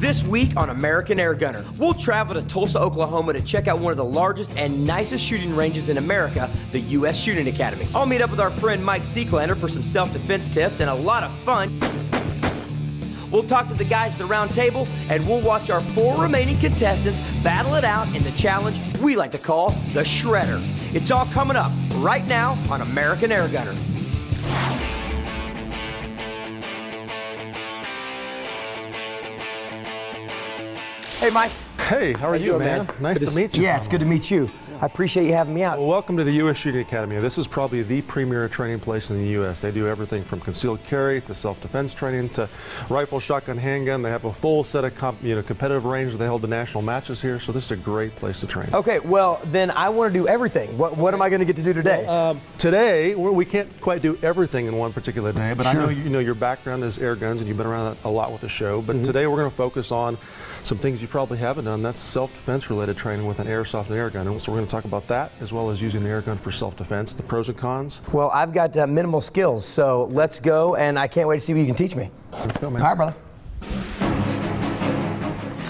This week on American Airgunner, we'll travel to Tulsa, Oklahoma to check out one of the largest and nicest shooting ranges in America, the U.S. Shooting Academy. I'll meet up with our friend Mike Seeklander for some self-defense tips and a lot of fun. We'll talk to the guys at the round table, and we'll watch our 4 remaining contestants battle it out in the challenge we like to call the Shredder. It's all coming up right now on American Airgunner. Hey, Mike. Hey, how are you, doing, man? Nice to meet you. Yeah, it's good to meet you. I appreciate you having me out. Well, welcome to the U.S. Shooting Academy. This is probably the premier training place in the U.S. They do everything from concealed carry to self-defense training to rifle, shotgun, handgun. They have a full set of competitive range. They hold the national matches here, so this is a great place to train. Okay, well, then I want to do everything. What am I going to get to do today? Today, we can't quite do everything in one particular day, but Sure. I know your background is air guns, and you've been around a lot with the show. But today, we're going to focus on some things you probably haven't done. That's self-defense related training with an airsoft and air gun. And so we're going to talk about that, as well as using an air gun for self-defense, the pros and cons. Well, I've got minimal skills, so let's go, and I can't wait to see what you can teach me. Let's go, man. All right, brother.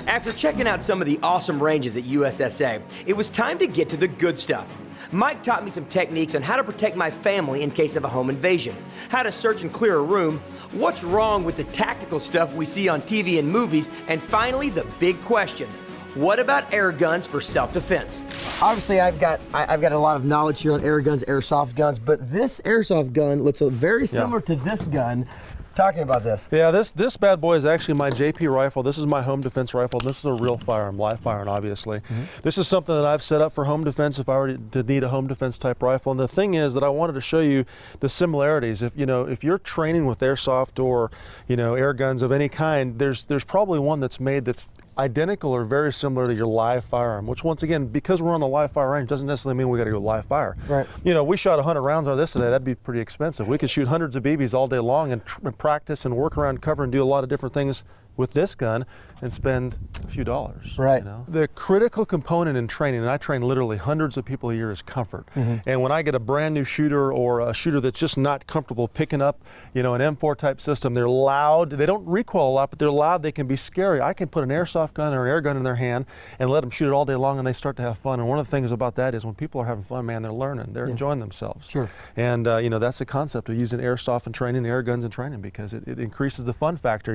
After checking out some of the awesome ranges at USSA, it was time to get to the good stuff. Mike taught me some techniques on how to protect my family in case of a home invasion, how to search and clear a room, what's wrong with the tactical stuff we see on TV and movies, and finally, the big question: what about air guns for self-defense? Obviously, I've got a lot of knowledge here on air guns, airsoft guns, but this airsoft gun looks very similar to this gun. Talk to me about this. Yeah, this bad boy is actually my JP rifle. This is my home defense rifle. This is a real firearm, live firearm, obviously. This is something that I've set up for home defense if I were to need a home defense type rifle. And the thing is that I wanted to show you the similarities. If you're training with airsoft or air guns of any kind, there's probably one that's made that's identical or very similar to your live firearm, which once again, because we're on the live fire range, doesn't necessarily mean we got to go live fire. Right. We shot 100 rounds on this today, that'd be pretty expensive. We could shoot hundreds of BBs all day long and practice and work around cover and do a lot of different things with this gun and spend a few dollars. Right. The critical component in training, and I train literally hundreds of people a year, is comfort. And when I get a brand new shooter or a shooter that's just not comfortable picking up, an M4 type system, they're loud, they don't recoil a lot, but they're loud, they can be scary. I can put an airsoft gun or an air gun in their hand and let them shoot it all day long, and they start to have fun. And one of the things about that is when people are having fun, man, they're learning, they're enjoying themselves. Sure. And that's the concept of using airsoft and training, air guns and training, because it increases the fun factor.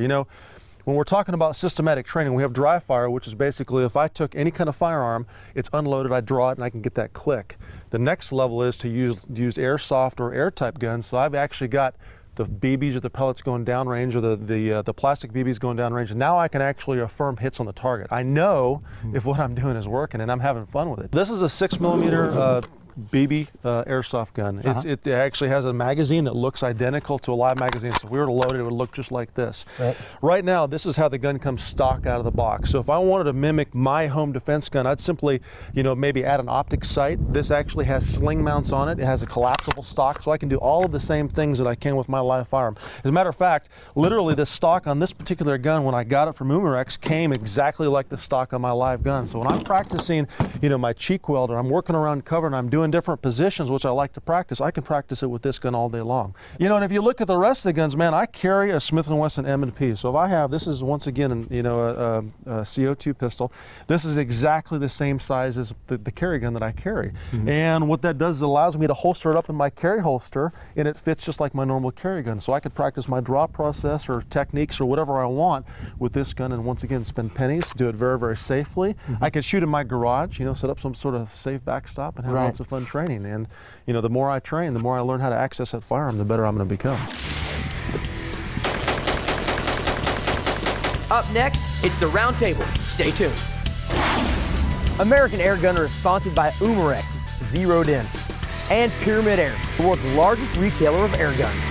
When we're talking about systematic training, we have dry fire, which is basically if I took any kind of firearm, it's unloaded, I draw it, and I can get that click. The next level is to use airsoft or air type guns. So I've actually got the BBs or the pellets going downrange, or the plastic BBs going downrange, and now I can actually affirm hits on the target. I know if what I'm doing is working, and I'm having fun with it. This is a 6mm BB airsoft gun. It actually has a magazine that looks identical to a live magazine. So if we were to load it, it would look just like this. Right now, this is how the gun comes stock out of the box. So if I wanted to mimic my home defense gun, I'd simply, maybe add an optic sight. This actually has sling mounts on it. It has a collapsible stock, so I can do all of the same things that I can with my live firearm. As a matter of fact, literally the stock on this particular gun, when I got it from Umarex, came exactly like the stock on my live gun. So when I'm practicing, my cheek weld, or I'm working around cover and I'm doing different positions, which I like to practice, I can practice it with this gun all day long. And if you look at the rest of the guns, man, I carry a Smith & Wesson M&P. So if I have, this is once again, a CO2 pistol. This is exactly the same size as the carry gun that I carry. And what that does is it allows me to holster it up in my carry holster, and it fits just like my normal carry gun. So I could practice my draw process or techniques or whatever I want with this gun, and once again, spend pennies, do it very, very safely. I could shoot in my garage, set up some sort of safe backstop and have lots of fun training. And the more I train, the more I learn how to access that firearm, the better I'm going to become. Up next, it's the round table. Stay tuned. American Airgunner is sponsored by Umarex, Zeroed In, and Pyramid Air, the world's largest retailer of air guns.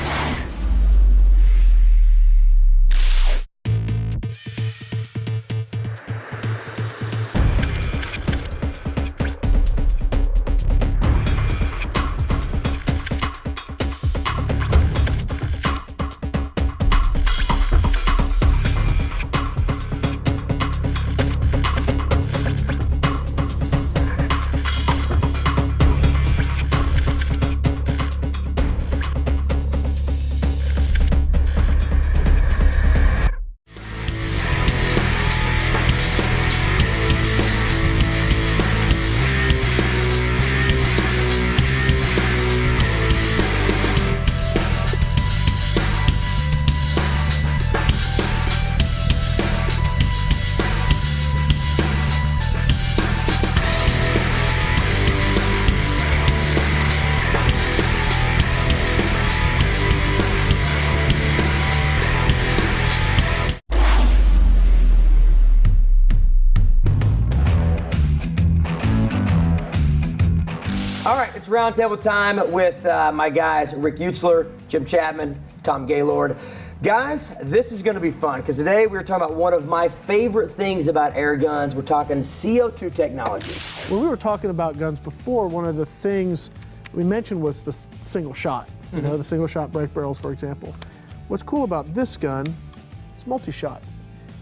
roundtable time with my guys, Rick Utzler, Jim Chapman, Tom Gaylord. Guys, this is going to be fun because today we're talking about one of my favorite things about air guns. We're talking CO2 technology. When we were talking about guns before, one of the things we mentioned was the single shot. You know, the single shot break barrels, for example. What's cool about this gun, it's multi-shot.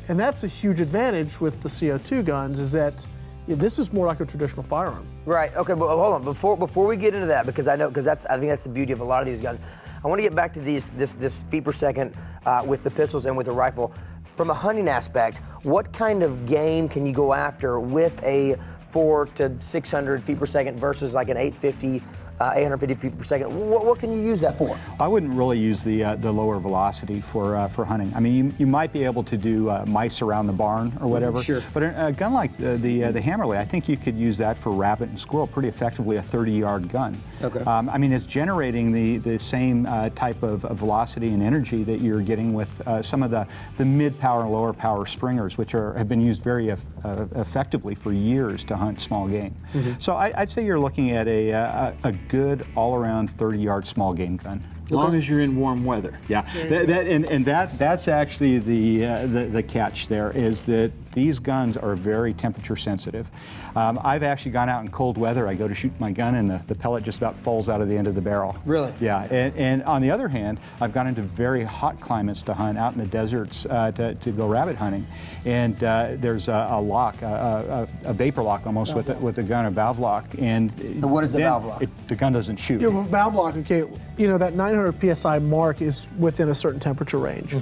And that's a huge advantage with the CO2 guns is that this is more like a traditional firearm. Right. Okay. But hold on. Before we get into that, because I think that's the beauty of a lot of these guns. I want to get back to this feet per second with the pistols and with the rifle. From a hunting aspect, what kind of game can you go after with a 400 to 600 feet per second versus like an 850? 850 feet per second. What can you use that for? I wouldn't really use the lower velocity for hunting. I mean, you might be able to do mice around the barn or whatever. Sure. But a gun like the Hammerley, I think you could use that for rabbit and squirrel pretty effectively. A 30-yard gun. Okay. I mean, it's generating the same type of velocity and energy that you're getting with some of the mid-power and lower power springers, which have been used very effectively for years to hunt small game. So I'd say you're looking at a good all-around 30-yard small game gun. As long as you're in warm weather. Yeah, that's actually the catch there is that these guns are very temperature sensitive. I've actually gone out in cold weather. I go to shoot my gun and the pellet just about falls out of the end of the barrel. Really? Yeah, and on the other hand, I've gone into very hot climates to hunt out in the deserts to go rabbit hunting. And there's a lock, a vapor lock almost with the gun, a valve lock. And what is the valve lock? The gun doesn't shoot. Yeah, well, valve lock, okay, you know, that 900 PSI mark is within a certain temperature range.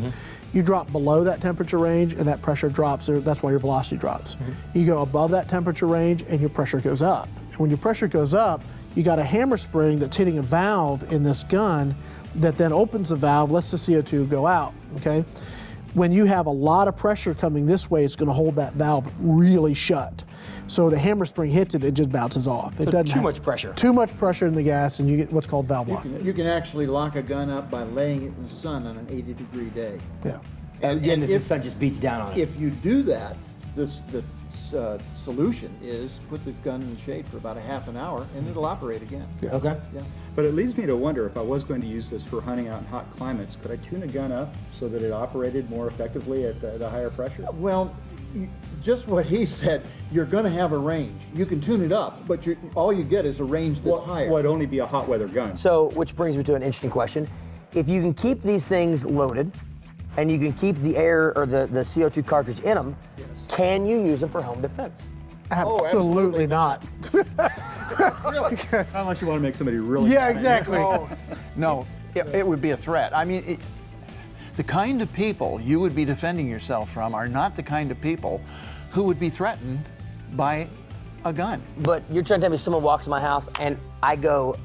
You drop below that temperature range and that pressure drops, that's why your velocity drops. You go above that temperature range and your pressure goes up. And when your pressure goes up, you got a hammer spring that's hitting a valve in this gun that then opens the valve, lets the CO2 go out, okay? When you have a lot of pressure coming this way, it's gonna hold that valve really shut. So the hammer spring hits it, it just bounces off. It doesn't too much pressure. Too much pressure in the gas and you get what's called valve lock. You can actually lock a gun up by laying it in the sun on an 80-degree day. Yeah. And if the sun just beats down on it. If you do that, the solution is put the gun in the shade for about a half an hour and it'll operate again. Yeah. Okay. Yeah. But it leads me to wonder, if I was going to use this for hunting out in hot climates, could I tune a gun up so that it operated more effectively at the higher pressure? Well, just what he said, you're going to have a range. You can tune it up, but all you get is a range that's higher. Well, it'd only be a hot weather gun. So, which brings me to an interesting question. If you can keep these things loaded, and you can keep the air or the CO2 cartridge in them, can you use them for home defense? Absolutely not. Really? Unless you want to make somebody really Yeah, mad. exactly. No, it would be a threat. I mean, the kind of people you would be defending yourself from are not the kind of people who would be threatened by a gun. But you're trying to tell me someone walks in my house and I go,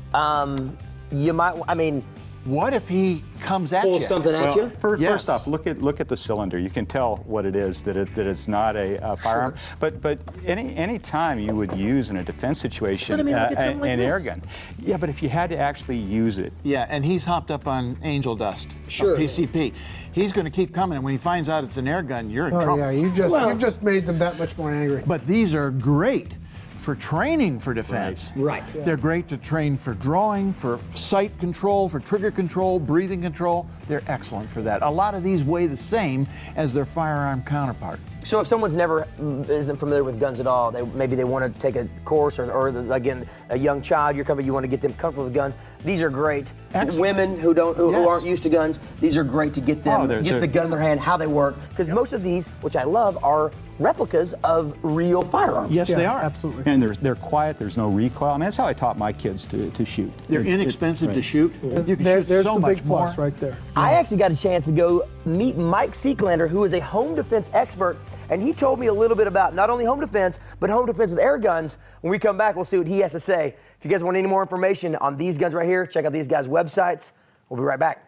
you might, I mean, What if he comes at pull you? something at you? Yes. First off, look at the cylinder. You can tell what it is, that it's not a firearm. But any time you would use in a defense situation But I mean, look at something like an this. air gun. Yeah, but if you had to actually use it. Yeah, and he's hopped up on angel dust, Sure. PCP. He's going to keep coming, and when he finds out it's an air gun, you're in Oh trouble. yeah, you've just made them that much more angry. But these are great for training for defense. Right. They're great to train for drawing, for sight control, for trigger control, breathing control. They're excellent for that. A lot of these weigh the same as their firearm counterpart. So if someone's never isn't familiar with guns at all, maybe they want to take a course, or again, a young child, you want to get them comfortable with guns. These are great. Excellent. Women who Yes. aren't used to guns, these are great to get them just the gun in their hand, how they work. Because most of these, which I love, are replicas of real firearms. Yes, Yeah, they are. absolutely. And they're quiet, there's no recoil. I mean, that's how I taught my kids to shoot. They're inexpensive to shoot. You can shoot There's so the much big plus more. right there. I actually got a chance to go meet Mike Seeklander, who is a home defense expert, and he told me a little bit about not only home defense, but home defense with air guns. When we come back, we'll see what he has to say. If you guys want any more information on these guns right here, check out these guys' websites. We'll be right back.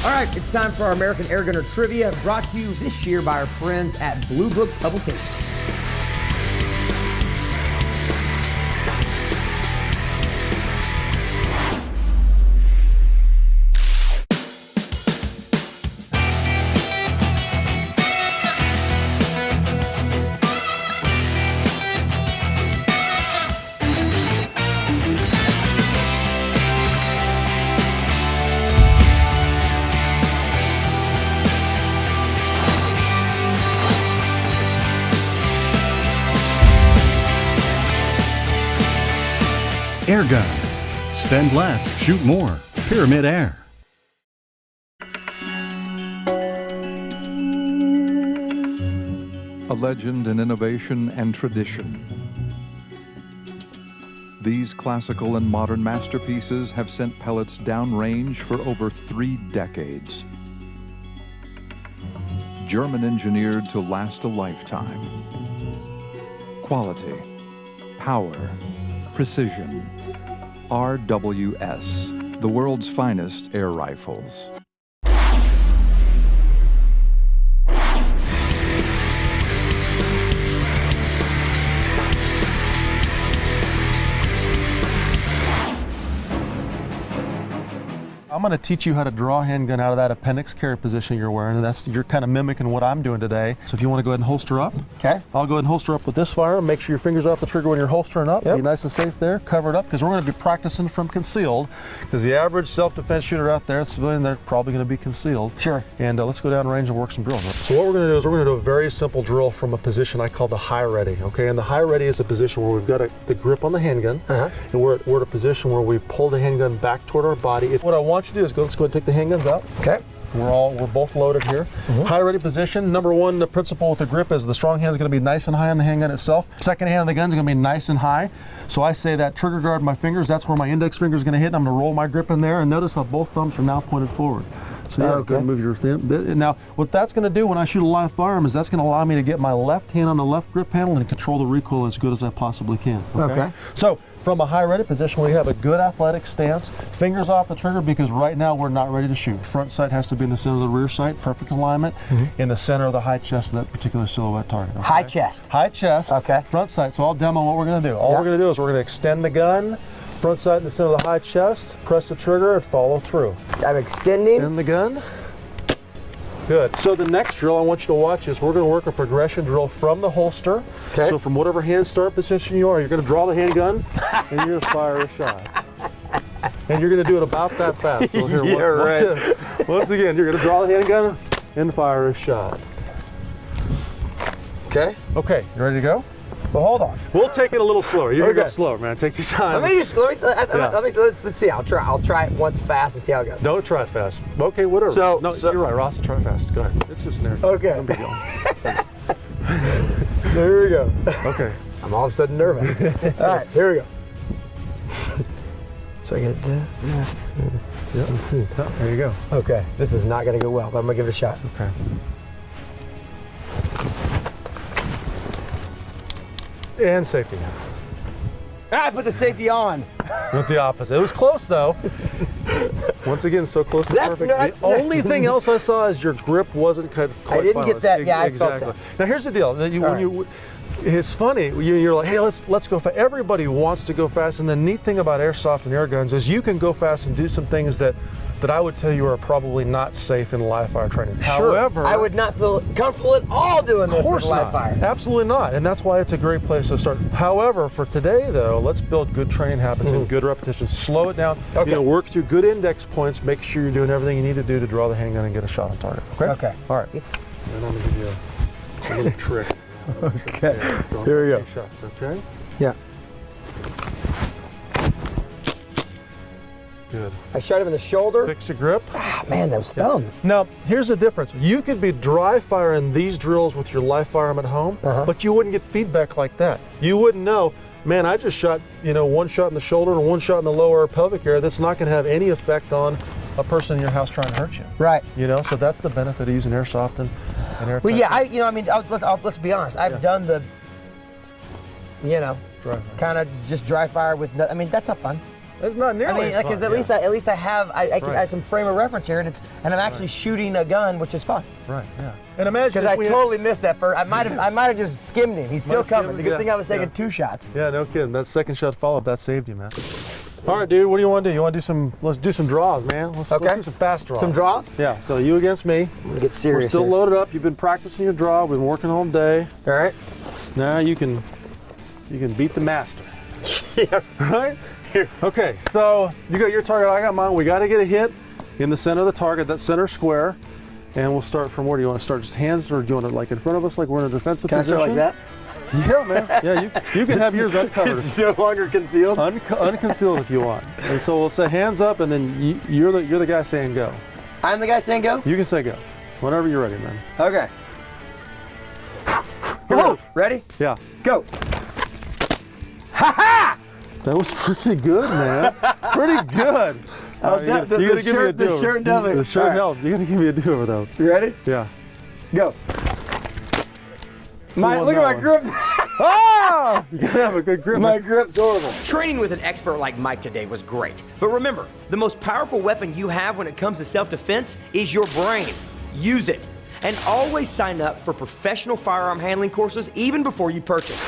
All right, it's time for our American Airgunner Trivia, brought to you this year by our friends at Blue Book Publications. Airguns. Spend less, shoot more. Pyramid Air. A legend in innovation and tradition. These classical and modern masterpieces have sent pellets downrange for over 3 decades. German engineered to last a lifetime. Quality, power, precision. RWS, the world's finest air rifles. I'm going to teach you how to draw a handgun out of that appendix carry position you're wearing, and you're kind of mimicking what I'm doing today. So if you want to go ahead and holster up. Okay. I'll go ahead and holster up with this firearm. Make sure your fingers are off the trigger when you're holstering up. Yep. Be nice and safe there. Cover it up, because we're going to be practicing from concealed, because the average self-defense shooter out there, civilian, they're probably going to be concealed. Sure. And let's go down range and work some drills. So what we're going to do is we're going to do a very simple drill from a position I call the high ready. Okay, and the high ready is a position where we've got the grip on the handgun, and we're at a position where we pull the handgun back toward our body. What I want you to do is let's go ahead and take the handguns out. Okay. We're both loaded here. High ready position. Number one, the principle with the grip is the strong hand is going to be nice and high on the handgun itself. Second hand on the gun is going to be nice and high. So I say that trigger guard my fingers, that's where my index finger is going to hit. I'm going to roll my grip in there, and notice how both thumbs are now pointed forward. So yeah, go ahead and move your thumb. Now, what that's going to do when I shoot a live firearm is that's going to allow me to get my left hand on the left grip handle and control the recoil as good as I possibly can. Okay. So from a high ready position, we have a good athletic stance, fingers off the trigger, because right now we're not ready to shoot. Front sight has to be in the center of the rear sight, perfect alignment, in the center of the high chest of that particular silhouette target. Okay? High chest. High chest, Okay. front sight. So I'll demo what we're going to do. All we're going to do is we're going to extend the gun, front sight in the center of the high chest, press the trigger and follow through. I'm extending. Extend the gun. Good. So the next drill I want you to watch is we're going to work a progression drill from the holster. Okay. So from whatever hand start position you are, you're going to draw the handgun and you're going to fire a shot. And you're going to do it about that fast. So here, once again, you're going to draw the handgun and fire a shot. Okay. Okay, you ready to go? Well, hold on. We'll take it a little slower. You're going to go slower, man. Take your time. Let's see. I'll try it once fast and see how it goes. Don't try it fast. Okay, whatever. So you're right, Ross. Try it fast. Go ahead. It's just an air. Okay. No big deal. So here we go. Okay. I'm all of a sudden nervous. All right, here we go. So I get There you go. Okay, this is not going to go well, but I'm going to give it a shot. Okay. And safety. I put the safety on. Not the opposite. It was close though. Once again, so close to perfect. The only thing else I saw is your grip wasn't quite I didn't get that. Yeah, exactly. I felt that. Now here's the deal. It's funny. You're like, hey, let's go fast. Everybody wants to go fast, and the neat thing about airsoft and air guns is you can go fast and do some things that I would tell you are probably not safe in live fire training. Sure. However, I would not feel comfortable at all doing this with live fire. Absolutely not, and that's why it's a great place to start. However, for today though, let's build good training habits and good repetitions. Slow it down. Okay. Work through good index points. Make sure you're doing everything you need to do to draw the handgun and get a shot on target. Okay. Okay. All right. And I'm gonna give you a little trick. Okay. Here we go. Shots. Okay. Yeah. Good. I shot him in the shoulder. Fix your grip. Ah, man, those thumbs. Now, here's the difference. You could be dry firing these drills with your live firearm at home, but you wouldn't get feedback like that. You wouldn't know, man, I just shot, one shot in the shoulder and one shot in the lower pelvic area. That's not going to have any effect on a person in your house trying to hurt you. Right. So that's the benefit of using airsoft and air. Well, yeah, let's be honest. I've done the, kind of just dry fire with. That's not fun. It's not nearly as fun. Because at least I have some frame of reference here, and I'm actually shooting a gun, which is fun. Right. Yeah. And imagine because I totally missed that first. I might have just skimmed him. He's still coming. The good thing I was taking 2 shots. Yeah, no kidding. That second shot follow-up that saved you, man. All right, dude. What do you want to do? You want to do some? Let's do some draws, man. Let's do some fast draws. Some draws? Yeah. So you against me. I'm gonna get serious. We're still here. loaded up. You've been practicing your draw. We've been working all day. All right. Now you can beat the master. Yeah. Right. Okay, so you got your target, I got mine. We got to get a hit in the center of the target, that center square. And we'll start from where do you want to start? Just hands, or do you want to like in front of us like we're in a defensive position? Can I start like that? Yeah, man. Yeah, you can have yours uncovered. It's no longer concealed? Unconcealed if you want. And so we'll say hands up, and then you're the guy saying go. I'm the guy saying go? You can say go. Whenever you're ready, man. Okay. Whoa! Ready? Yeah. Go. Ha ha! That was pretty good, man. Pretty good. The shirt definitely. The shirt helped. You're gonna give me a do-over though. You ready? Yeah. Go. Look at my grip. Ah! You gotta have a good grip. My grip's horrible. Training with an expert like Mike today was great. But remember, the most powerful weapon you have when it comes to self-defense is your brain. Use it. And always sign up for professional firearm handling courses even before you purchase.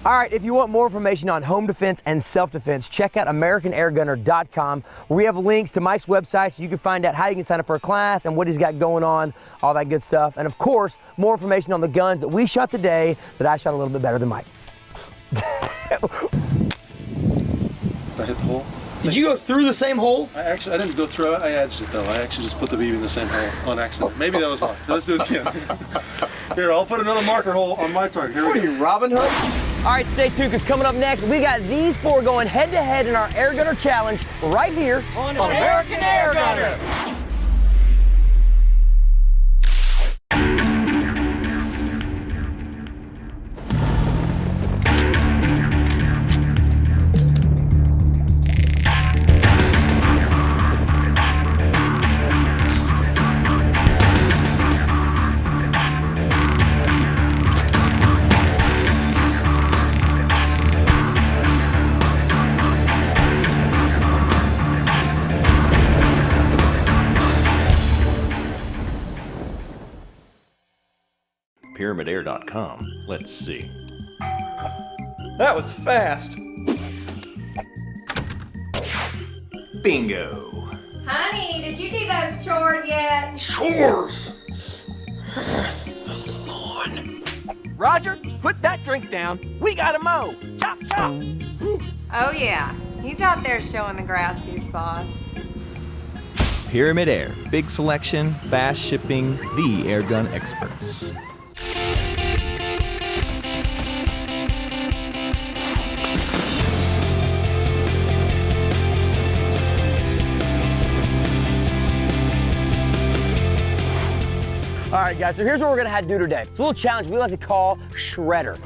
All right, if you want more information on home defense and self-defense, check out AmericanAirgunner.com. We have links to Mike's website so you can find out how you can sign up for a class and what he's got going on, all that good stuff. And of course, more information on the guns that we shot today that I shot a little bit better than Mike. I hit the hole. Did you go through the same hole? I didn't go through it. I edged it though. I actually just put the BB in the same hole on accident. Maybe that was off. Let's do it again. Here, I'll put another marker hole on my target. Here we go. What are you, Robin Hood? All right, stay tuned, because coming up next, we got these four going head-to-head in our Airgunner Challenge right here on American Airgunner. PyramidAir.com. Let's see. That was fast. Bingo. Honey, did you do those chores yet? Chores! Roger, put that drink down. We gotta mow. Chop, chop. Oh yeah, he's out there showing the grassy boss. Pyramid Air. Big selection, fast shipping, the airgun experts. All right, guys, so here's what we're gonna have to do today. It's a little challenge we like to call Shredder.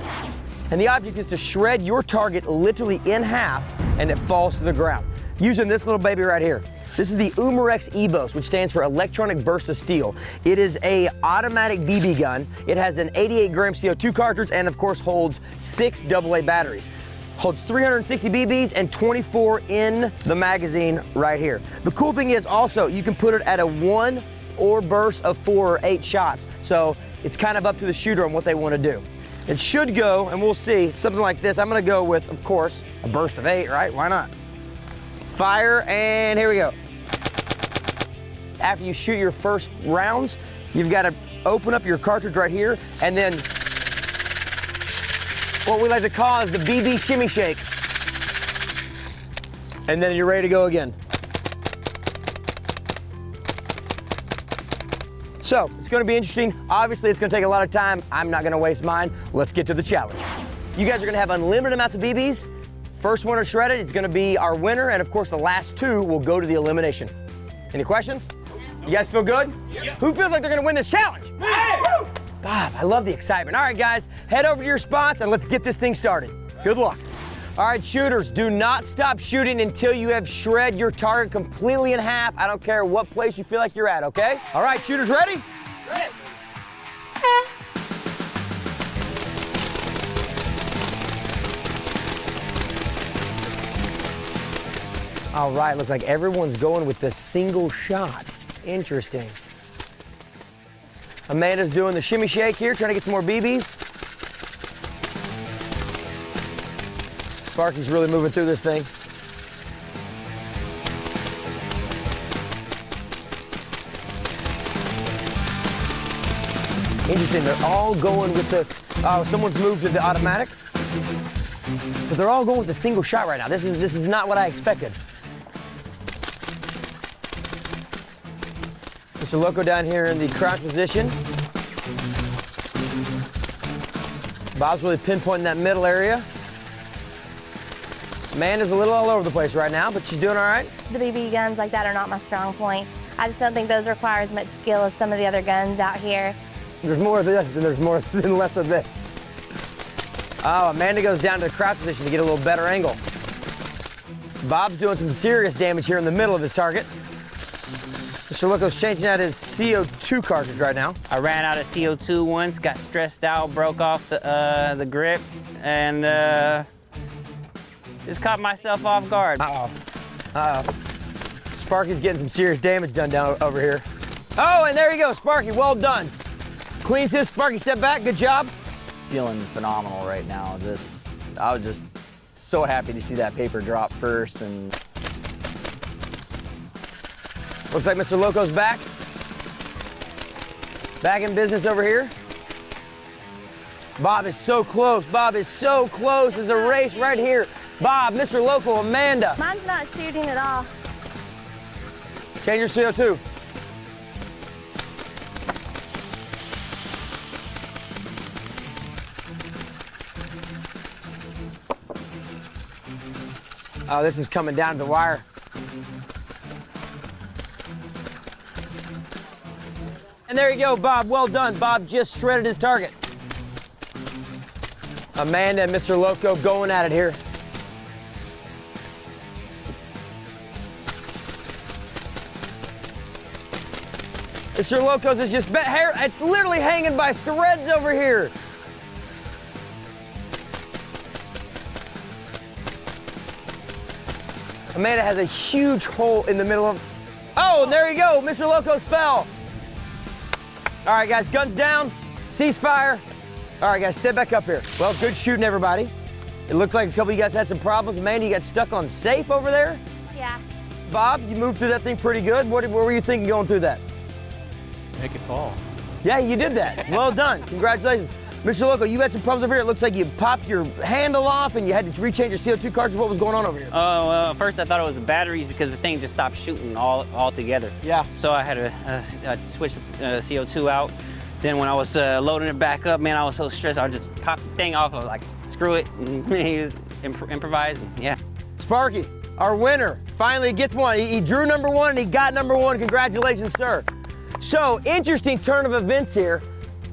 And the object is to shred your target literally in half and it falls to the ground. Using this little baby right here. This is the Umarex EVOS, which stands for Electronic Burst of Steel. It is a automatic BB gun. It has an 88 gram CO2 cartridge and of course holds 6 AA batteries. Holds 360 BBs and 24 in the magazine right here. The cool thing is also you can put it at a 1 or burst of 4 or 8 shots. So it's kind of up to the shooter on what they want to do. It should go, and we'll see, something like this. I'm gonna go with, of course, a burst of 8, right? Why not? Fire, and here we go. After you shoot your first rounds, you've got to open up your cartridge right here, and then what we like to call is the BB shimmy shake. And then you're ready to go again. So, it's gonna be interesting. Obviously, it's gonna take a lot of time. I'm not gonna waste mine. Let's get to the challenge. You guys are gonna have unlimited amounts of BBs. First one to shred it is gonna be our winner, and of course, the last 2 will go to the elimination. Any questions? You guys feel good? Yep. Who feels like they're gonna win this challenge? Hey! Bob, I love the excitement. All right, guys, head over to your spots and let's get this thing started. Good luck. All right, shooters, do not stop shooting until you have shred your target completely in half. I don't care what place you feel like you're at, okay? All right, shooters, ready? Yes. All right, looks like everyone's going with the single shot. Interesting. Amanda's doing the shimmy shake here, trying to get some more BBs. Sparky's really moving through this thing. Interesting, they're all going with the, oh, someone's moved to the automatic. But they're all going with the single shot right now. This is not what I expected. Mr. Loco down here in the crouch position. Bob's really pinpointing that middle area. Amanda's a little all over the place right now, but she's doing all right. The BB guns like that are not my strong point. I just don't think those require as much skill as some of the other guns out here. There's more of this than less of this. Oh, Amanda goes down to the crouch position to get a little better angle. Bob's doing some serious damage here in the middle of his target. Mr. Loco's changing out his CO2 cartridge right now. I ran out of CO2 once, got stressed out, broke off the grip, and just caught myself off guard. Sparky's getting some serious damage done down over here. Oh, and there you go, Sparky, well done. Cleans his, Sparky, step back, good job. Feeling phenomenal right now. I was just so happy to see that paper drop first, and looks like Mr. Loco's back. Back in business over here. Bob is so close. Bob is so close. There's a race right here. Bob, Mr. Loco, Amanda. Mine's not shooting at all. Change your CO2. Oh, this is coming down to the wire. And there you go, Bob. Well done. Bob just shredded his target. Amanda and Mr. Loco going at it here. Mr. Loco's is just hair. It's literally hanging by threads over here. Amanda has a huge hole in the middle of. Oh, and there you go. Mr. Loco's fell. All right, guys, guns down, ceasefire. All right, guys, step back up here. Well, good shooting, everybody. It looked like a couple of you guys had some problems. Amanda, you got stuck on safe over there? Yeah. Bob, you moved through that thing pretty good. What were you thinking going through that? Make it fall. Yeah, you did that. Well done. Congratulations. Mr. Loco, you had some problems over here. It looks like you popped your handle off and you had to rechange your CO2 cartridge. What was going on over here? Oh, first I thought it was the batteries because the thing just stopped shooting all together. Yeah. So I had to switch the CO2 out. Then when I was loading it back up, man, I was so stressed. I just popped the thing off. I was like, screw it. And he was improvising, yeah. Sparky, our winner, finally gets one. He drew number one and he got number one. Congratulations, sir. So, interesting turn of events here.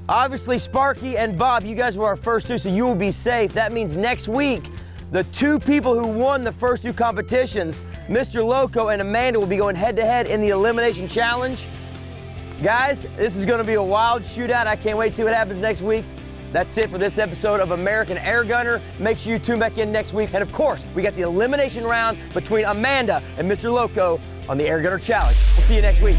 Obviously, Sparky and Bob, you guys were our first two, so you will be safe. That means next week, the two people who won the first two competitions, Mr. Loco and Amanda, will be going head-to-head in the Elimination Challenge. Guys, this is going to be a wild shootout. I can't wait to see what happens next week. That's it for this episode of American Airgunner. Make sure you tune back in next week. And of course, we got the elimination round between Amanda and Mr. Loco on the Airgunner Challenge. We'll see you next week.